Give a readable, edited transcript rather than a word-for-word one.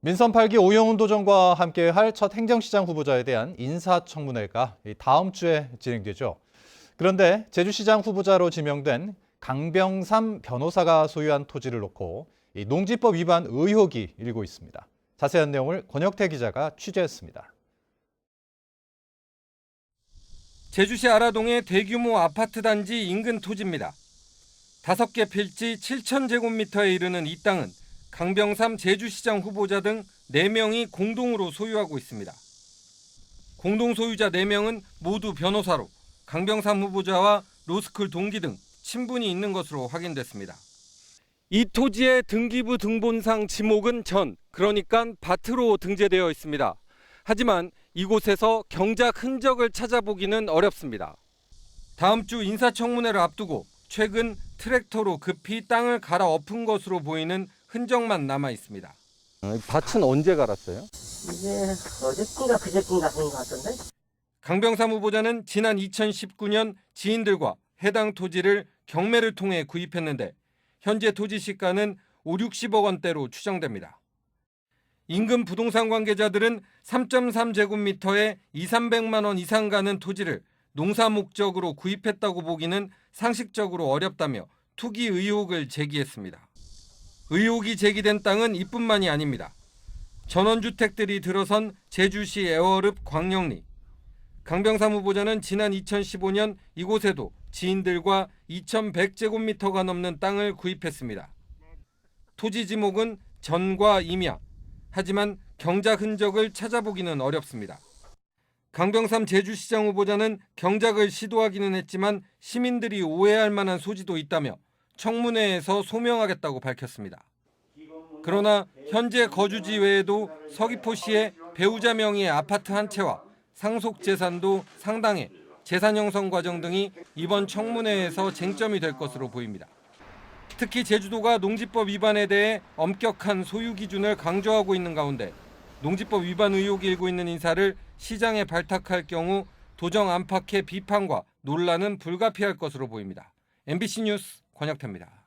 민선 8기 오영훈 도정과 함께할 첫 행정시장 후보자에 대한 인사청문회가 다음 주에 진행되죠. 그런데 제주시장 후보자로 지명된 강병삼 변호사가 소유한 토지를 놓고 농지법 위반 의혹이 일고 있습니다. 자세한 내용을 권혁태 기자가 취재했습니다. 제주시 아라동의 대규모 아파트 단지 인근 토지입니다. 5개 필지 7,000제곱미터에 이르는 이 땅은 강병삼 제주시장 후보자 등 4명이 공동으로 소유하고 있습니다. 공동 소유자 4명은 모두 변호사로 강병삼 후보자와 로스쿨 동기 등 친분이 있는 것으로 확인됐습니다. 이 토지의 등기부 등본상 지목은 전, 그러니까 밭으로 등재되어 있습니다. 하지만 이곳에서 경작 흔적을 찾아보기는 어렵습니다. 다음 주 인사청문회를 앞두고 최근 트랙터로 급히 땅을 갈아 엎은 것으로 보이는 흔적만 남아 있습니다. 밭은 언제 갈았어요? 이게 어저께인가 그저께인가 한 것 같던데? 강병삼 후보자는 지난 2019년 지인들과 해당 토지를 경매를 통해 구입했는데 현재 토지 시가는 5, 60억 원대로 추정됩니다. 인근 부동산 관계자들은 3.3제곱미터에 2, 300만 원 이상 가는 토지를 농사 목적으로 구입했다고 보기는 상식적으로 어렵다며 투기 의혹을 제기했습니다. 의혹이 제기된 땅은 이뿐만이 아닙니다. 전원주택들이 들어선 제주시 애월읍 광영리. 강병삼 후보자는 지난 2015년 이곳에도 지인들과 2,100제곱미터가 넘는 땅을 구입했습니다. 토지 지목은 전과 임야. 하지만 경작 흔적을 찾아보기는 어렵습니다. 강병삼 제주시장 후보자는 경작을 시도하기는 했지만 시민들이 오해할 만한 소지도 있다며 청문회에서 소명하겠다고 밝혔습니다. 그러나 현재 거주지 외에도 서귀포시에 배우자 명의의 아파트 한 채와 상속 재산도 상당해 재산 형성 과정 등이 이번 청문회에서 쟁점이 될 것으로 보입니다. 특히 제주도가 농지법 위반에 대해 엄격한 소유 기준을 강조하고 있는 가운데 농지법 위반 의혹이 일고 있는 인사를 시장에 발탁할 경우 도정 안팎의 비판과 논란은 불가피할 것으로 보입니다. MBC 뉴스 권혁태입니다.